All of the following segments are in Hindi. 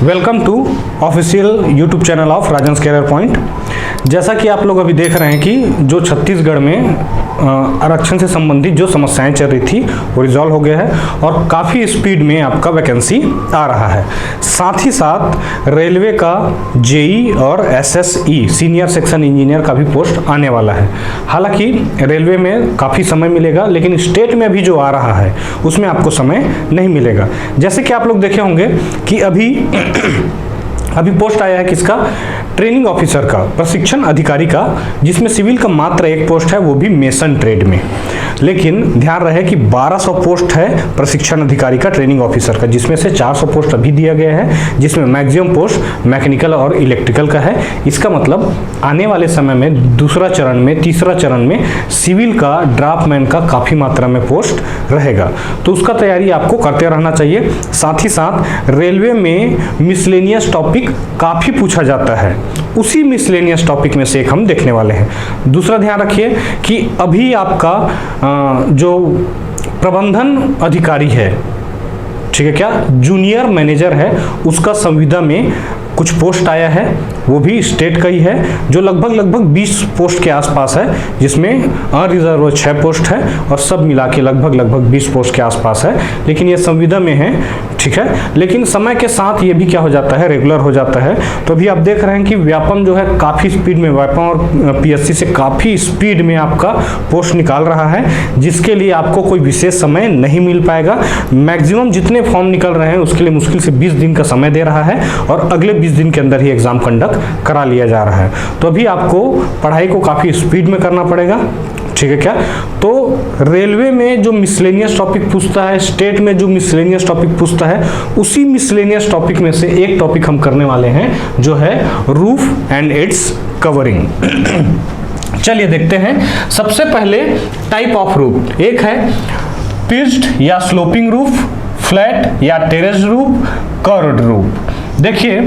Welcome to official YouTube channel of Rajan's career point. जैसा कि आप लोग अभी देख रहे हैं कि जो छत्तीसगढ़ में आरक्षण से संबंधित जो समस्याएं चल रही थी वो रिजॉल्व हो गया है और काफ़ी स्पीड में आपका वैकेंसी आ रहा है। साथ ही साथ रेलवे का जेई और एसएसई सीनियर सेक्शन इंजीनियर का भी पोस्ट आने वाला है। हालांकि रेलवे में काफ़ी समय मिलेगा, लेकिन स्टेट में अभी जो आ रहा है उसमें आपको समय नहीं मिलेगा। जैसे कि आप लोग देखे होंगे कि अभी पोस्ट आया है किसका, ट्रेनिंग ऑफिसर का, प्रशिक्षण अधिकारी का, जिसमें सिविल का मात्र एक पोस्ट है, वो भी मेसन ट्रेड में। लेकिन ध्यान रहे कि 1200 पोस्ट है प्रशिक्षण अधिकारी का, ट्रेनिंग ऑफिसर का, जिसमें से 400 पोस्ट अभी दिया गया है, जिसमें मैक्सिमम पोस्ट मैकेनिकल और इलेक्ट्रिकल का है। इसका मतलब आने वाले समय में दूसरा चरण में, तीसरा चरण में सिविल का, ड्राफ्टमैन का काफ़ी मात्रा में पोस्ट रहेगा, तो उसका तैयारी आपको करते रहना चाहिए। साथ ही साथ रेलवे में मिसलेनियस टॉपिक काफ़ी पूछा जाता है, उसी मिसलेनियस टॉपिक में से एक हम देखने वाले हैं। दूसरा ध्यान रखिए कि अभी आपका जो प्रबंधन अधिकारी है, ठीक है, क्या जूनियर मैनेजर है, उसका संविदा में कुछ पोस्ट आया है, वो भी स्टेट का ही है, जो लगभग 20 पोस्ट के आसपास है, जिसमें अनरिजर्व 6 पोस्ट है और सब मिला के लगभग 20 पोस्ट के आसपास है। लेकिन ये संविदा में है, ठीक है, लेकिन समय के साथ ये भी क्या हो जाता है, रेगुलर हो जाता है। तो अभी आप देख रहे हैं कि व्यापम जो है काफ़ी स्पीड में, व्यापम और पीएससी से काफ़ी स्पीड में आपका पोस्ट निकाल रहा है, जिसके लिए आपको कोई विशेष समय नहीं मिल पाएगा। मैक्सिमम जितने फॉर्म निकल रहे हैं उसके लिए मुश्किल से 20 दिन का समय दे रहा है और अगले 20 दिन के अंदर ही एग्जाम कंडक्ट करा लिया जा रहा है। तो अभी आपको पढ़ाई को काफ़ी स्पीड में करना पड़ेगा, ठीक है क्या। तो रेलवे में जो मिसलेनियस टॉपिक पूछता है, स्टेट में जो मिसलेनियस टॉपिक पूछता है, उसी मिसलेनियस टॉपिक में से एक टॉपिक हम करने वाले हैं, जो है रूफ एंड इट्स कवरिंग। चलिए देखते हैं। सबसे पहले टाइप ऑफ रूफ, एक है पिच्ड या स्लोपिंग रूफ, फ्लैट या टेरेस रूफ, कर्व्ड रूफ। देखिए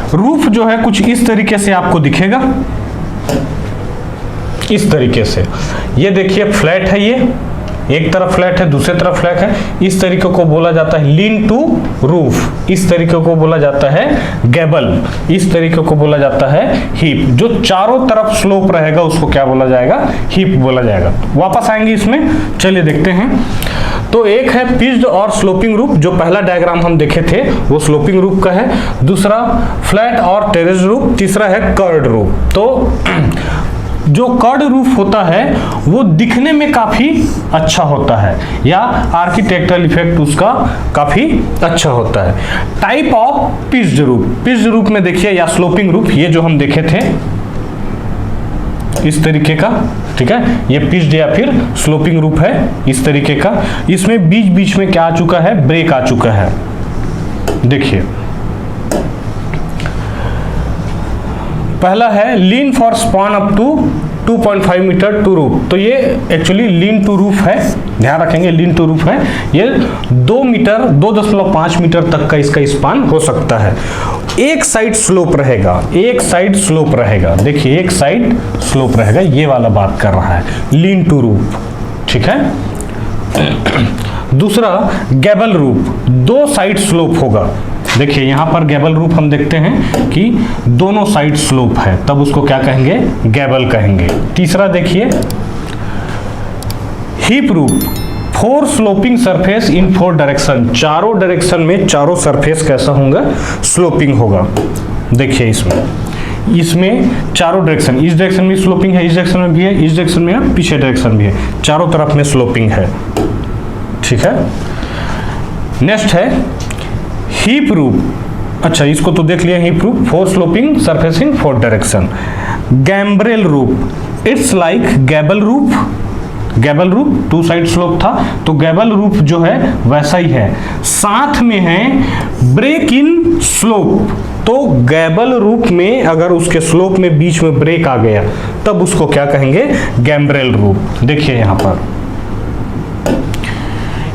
रूफ जो है कुछ इस तरीके से आपको दिखेगा, इस तरीके से। ये देखिए फ्लैट है, ये एक तरफ फ्लैट है, दूसरी तरफ फ्लैट है। इस तरीके को बोला जाता है लीन टू रूफ, इस तरीके को बोला जाता है गैबल, इस तरीके को बोला जाता है हीप। जो चारों तरफ स्लोप रहेगा उसको क्या बोला जाएगा, हीप बोला जाएगा। वापस आएंगे इसमें, चलिए देखते हैं। तो एक है पिच्ड और स्लोपिंग रूफ, जो पहला डायग्राम हम देखे थे वो स्लोपिंग रूफ का है। दूसरा फ्लैट और टेरेस रूफ, तीसरा है कर्व्ड रूफ। तो जो कर्व्ड रूफ होता है वो दिखने में काफी अच्छा होता है, या आर्किटेक्चरल इफेक्ट उसका काफी अच्छा होता है। Type of pitched roof, pitched roof में देखिए, या स्लोपिंग रूफ, ये जो हम देखे थे इस तरीके का, ठीक है, ये पिच्ड या फिर स्लोपिंग रूफ है इस तरीके का। इसमें बीच बीच में क्या आ चुका है, ब्रेक आ चुका है। देखिए पहला है lean for span up to 2.5 metre to roof. तो ये एक्चुअली लीन टू रूफ है, ध्यान रखेंगे लीन टू रूफ है। ये 2.5 मीटर तक का इसका स्पान हो सकता है। एक साइड स्लोप रहेगा, एक साइड स्लोप रहेगा। देखिए एक साइड स्लोप रहेगा, ये वाला बात कर रहा है लीन टू रूफ, ठीक है। दूसरा गैबल रूफ, 2 साइड स्लोप होगा। देखिए यहां पर गैबल रूफ हम देखते हैं कि दोनों साइड स्लोप है, तब उसको क्या कहेंगे, गैबल कहेंगे। तीसरा देखिए heap roof, 4 sloping surface in 4 direction, चारों डायरेक्शन में चारों सरफेस कैसा होगा, स्लोपिंग होगा। देखिए इसमें चारों डायरेक्शन, इस डायरेक्शन में स्लोपिंग है, इस डायरेक्शन में भी है, इस डायरेक्शन में है, पीछे डायरेक्शन भी है, चारों तरफ में स्लोपिंग है, ठीक है। नेक्स्ट है हीप रूफ। अच्छा इसको तो देख लिया, hip roof 4 sloping surface in 4 direction. Gambrel roof, it's like gable roof, gable roof 2 side slope था, तो गैबल रूफ जो है वैसा ही है, साथ में है ब्रेक इन स्लोप। तो गैबल रूफ में अगर उसके स्लोप में बीच में ब्रेक आ गया तब उसको क्या कहेंगे, गैम्ब्रेल रूफ। देखिए यहां पर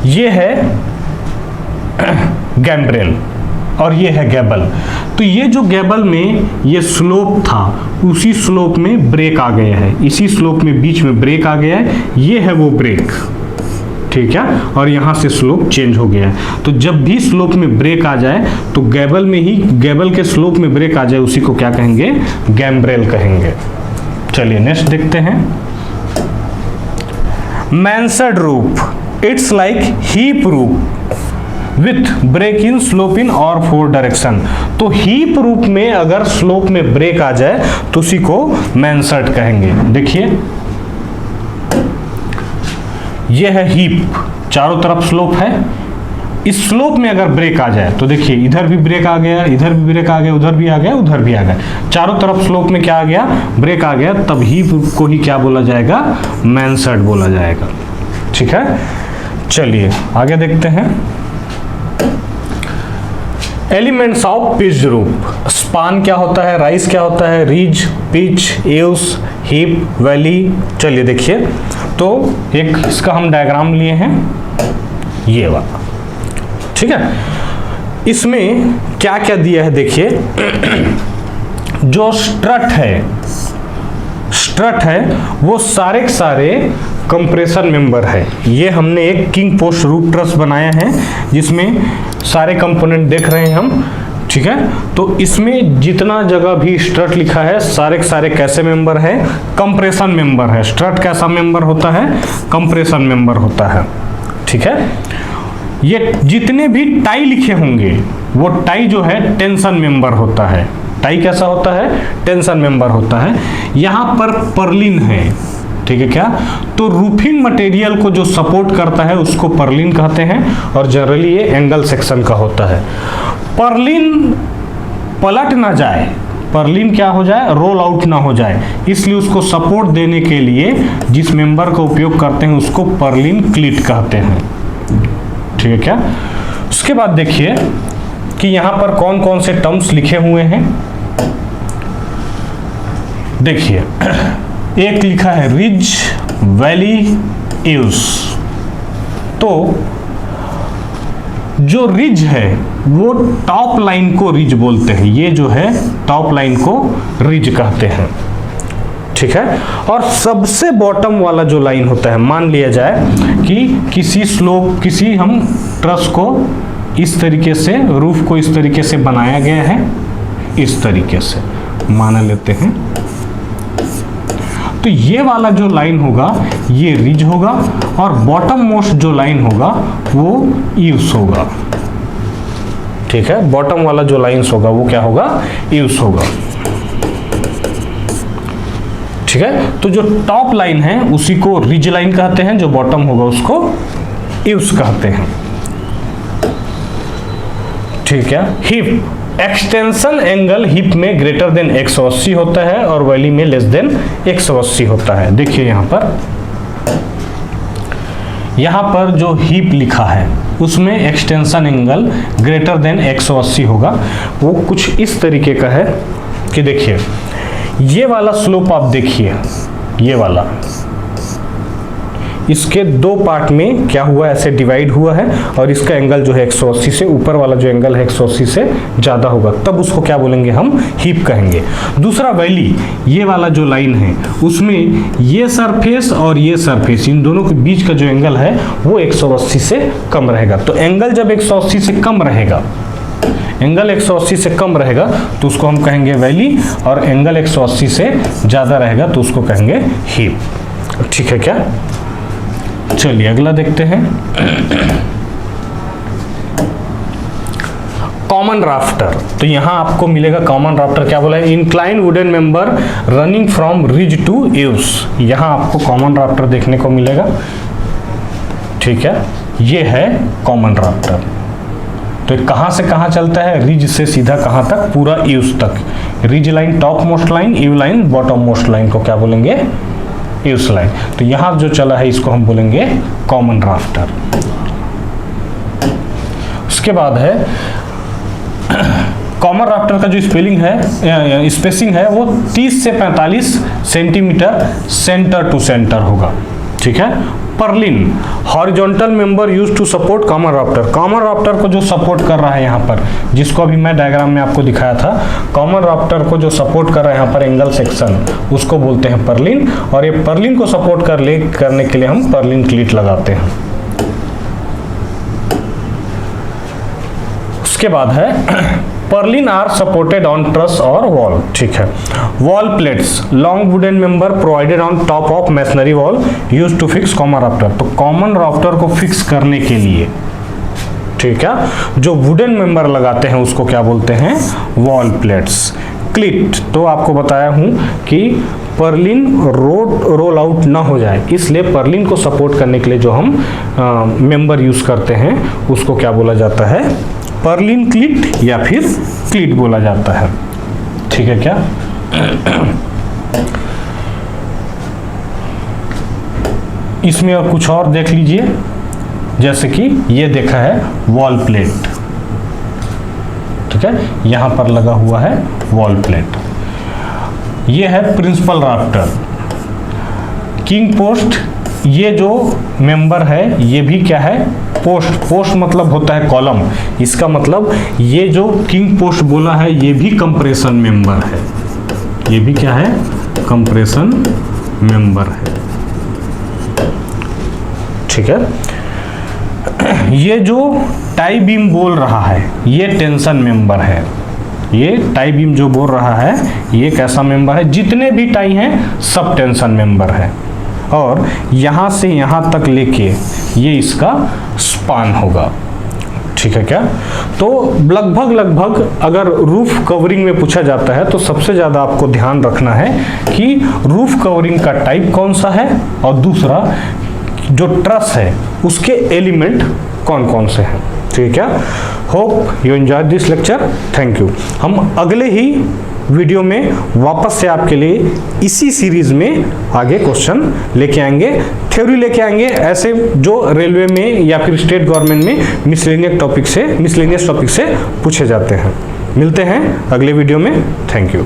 ये है गैम्ब्रेल और ये है गैबल। तो ये जो गैबल में ये स्लोप था, उसी स्लोप में ब्रेक आ गया है, इसी स्लोप में बीच में ब्रेक आ गया है, ये है वो ब्रेक, ठीक है, और यहाँ से स्लोप चेंज हो गया है। तो जब भी स्लोप में ब्रेक आ जाए तो गैबल के स्लोप में ब्रेक आ जाए उसी को क्या कहेंगे, गैम्ब्रेल कहेंगे। चलिए नेक्स्ट देखते हैं। Mansard roof, it's like hip roof with break in slope in और 4 डायरेक्शन। तो हीप रूफ में अगर स्लोप में ब्रेक आ जाए तो उसी को मैंसर्ड कहेंगे। देखिए यह है हीप, चारों तरफ स्लोप है, इस स्लोप में अगर ब्रेक आ जाए तो देखिए इधर भी ब्रेक आ गया, इधर भी ब्रेक आ गया, उधर भी आ गया, उधर भी आ गया, चारों तरफ स्लोप में क्या आ गया, ब्रेक आ गया, तब हीप को ही क्या बोला जाएगा, मैंसर्ड बोला जाएगा। ठीक है, चलिए आगे देखते हैं। Elements of pitch roof, span क्या होता है, राइज क्या होता है, ridge, pitch, Aves, heap, valley. चलिए देखिए, तो एक इसका हम डायग्राम लिए हैं, ये वाला, ठीक है। इसमें क्या क्या दिया है देखिए, जो स्ट्रट है वो सारे के सारे कंप्रेशन मेंबर है। ये हमने एक किंग पोस्ट रूफ ट्रस बनाया है जिसमें सारे कंपोनेंट देख रहे हैं हम, ठीक है। तो इसमें जितना जगह भी स्ट्रट लिखा है सारे के सारे कैसे मेंबर है, कंप्रेशन मेंबर है। स्ट्रट कैसा मेंबर होता है, कंप्रेशन मेंबर होता है, ठीक है। ये जितने भी टाई लिखे होंगे वो टाई जो है टेंशन मेंबर होता है। टाई कैसा होता है, टेंशन मेंबर होता है। यहाँ पर पर्लिन है, ठीक है क्या, तो रूफिंग मटेरियल को जो सपोर्ट करता है उसको पर्लिन कहते हैं, और जनरली ये एंगल सेक्शन का होता है। पर्लिन पलट ना जाए, पर्लिन क्या हो जाए, रोल आउट ना हो जाए, इसलिए उसको सपोर्ट देने के लिए जिस मेंबर का उपयोग करते हैं उसको पर्लिन क्लीट कहते हैं, ठीक है क्या। उसके बाद देखिए कि यहाँ पर कौन कौन से टर्म्स लिखे हुए हैं। देखिए एक लिखा है रिज, वैली, एव्स। तो जो रिज है वो टॉप लाइन को रिज बोलते हैं, ये जो है टॉप लाइन को रिज कहते हैं, ठीक है। और सबसे बॉटम वाला जो लाइन होता है, मान लिया जाए कि किसी हम ट्रस को इस तरीके से, रूफ को इस तरीके से बनाया गया है, इस तरीके से मान लेते हैं, तो ये वाला जो लाइन होगा ये रिज होगा, और बॉटम मोस्ट जो लाइन होगा वो ईव्स होगा, ठीक है। बॉटम वाला जो लाइंस होगा वो क्या होगा, ईव्स होगा, ठीक है। तो जो टॉप लाइन है उसी को रिज लाइन कहते हैं, जो बॉटम होगा उसको ईव्स कहते हैं, ठीक है। हिप, एक्सटेंशन एंगल हिप में ग्रेटर देन 180 होता है और वैली में लेस देन 180 होता है। देखिए यहाँ पर जो हिप लिखा है उसमें एक्सटेंशन एंगल ग्रेटर देन 180 होगा। वो कुछ इस तरीके का है कि देखिए ये वाला स्लोप आप देखिए, ये वाला, इसके दो पार्ट में क्या हुआ, ऐसे डिवाइड हुआ है, और इसका एंगल जो है 180 से, ऊपर वाला जो एंगल है 180 से ज़्यादा होगा, तब उसको क्या बोलेंगे, हम हिप कहेंगे। दूसरा वैली, ये वाला जो लाइन है उसमें ये सरफेस और ये सरफेस, इन दोनों के बीच का जो एंगल है वो 180 से कम रहेगा। तो एंगल जब 180 से कम रहेगा, एंगल 180 से कम रहेगा तो उसको हम कहेंगे वैली, और एंगल 180 से ज़्यादा रहेगा तो उसको कहेंगे हिप, ठीक है क्या। चलिए अगला देखते हैं। कॉमन राफ्टर, तो यहां आपको मिलेगा कॉमन राफ्टर, क्या बोला है, incline wooden member running from ridge to eaves. यहां आपको कॉमन राफ्टर देखने को मिलेगा, ठीक है। ये है कॉमन राफ्टर। तो कहां से कहां चलता है, रिज से सीधा कहां तक, पूरा ईव्स तक। Ridge line top most line, eave line bottom most line को क्या बोलेंगे, ईव्स लाइन। तो यहां जो चला है इसको हम बोलेंगे कॉमन राफ्टर। उसके बाद है कॉमन राफ्टर का जो स्पेलिंग है, स्पेसिंग है वो 30 से 45 सेंटीमीटर सेंटर टू सेंटर होगा, ठीक है। Purlin, horizontal member use to support common rafter. Common rafter को जो सपोर्ट कर रहा है यहाँ पर, जिसको अभी मैं डायग्राम में आपको दिखाया था, कॉमन राफ्टर को जो सपोर्ट कर रहा है यहाँ पर एंगल सेक्शन, उसको बोलते हैं पर्लिन। और ये पर्लिन को सपोर्ट करने के लिए हम पर्लिन क्लीट लगाते हैं, इसके बाद है purlin are supported on truss और वॉल, ठीक है। Wall plates long wooden member provided on top of masonry wall used to fix common rafter, तो कॉमन राफ्टर को फिक्स करने के लिए, ठीक है, जो वुडन मेंबर लगाते हैं उसको क्या बोलते हैं, वॉल प्लेट्स। क्लिट, तो आपको बताया हूं कि पर्लिन रोल आउट ना हो जाए, इसलिए पर्लिन को सपोर्ट करने के लिए जो हम मेंबर यूज करते हैं उसको क्या बोला जाता है, पर्लिन क्लिट या फिर क्लिट बोला जाता है, ठीक है क्या। इसमें और कुछ और देख लीजिए, जैसे कि ये देखा है वॉल प्लेट, ठीक है, यहां पर लगा हुआ है वॉल प्लेट। ये है प्रिंसिपल राफ्टर, किंग पोस्ट, ये जो मेंबर है ये भी क्या है, पोस्ट, पोस्ट मतलब होता है कॉलम, इसका मतलब ये जो किंग पोस्ट बोला है ये भी कंप्रेशन मेंबर है, ये भी क्या है, कंप्रेशन मेंबर है, ठीक है। ये जो टाई बीम बोल रहा है ये टेंशन मेंबर है, ये टाई बीम जो बोल रहा है ये कैसा मेंबर है, जितने भी टाई हैं सब टेंशन मेंबर है, और यहां से यहां तक लेके ये इसका स्पान होगा, ठीक है क्या। तो लगभग अगर रूफ कवरिंग में पूछा जाता है तो सबसे ज्यादा आपको ध्यान रखना है कि रूफ कवरिंग का टाइप कौन सा है, और दूसरा जो ट्रस है उसके एलिमेंट कौन कौन से हैं, ठीक है। Hope you enjoy this lecture, thank you. हम अगले ही वीडियो में वापस से आपके लिए इसी सीरीज में आगे क्वेश्चन लेके आएंगे, थ्योरी लेके आएंगे, ऐसे जो रेलवे में या फिर स्टेट गवर्नमेंट में मिसलेनियस टॉपिक से पूछे जाते हैं। मिलते हैं अगले वीडियो में, थैंक यू।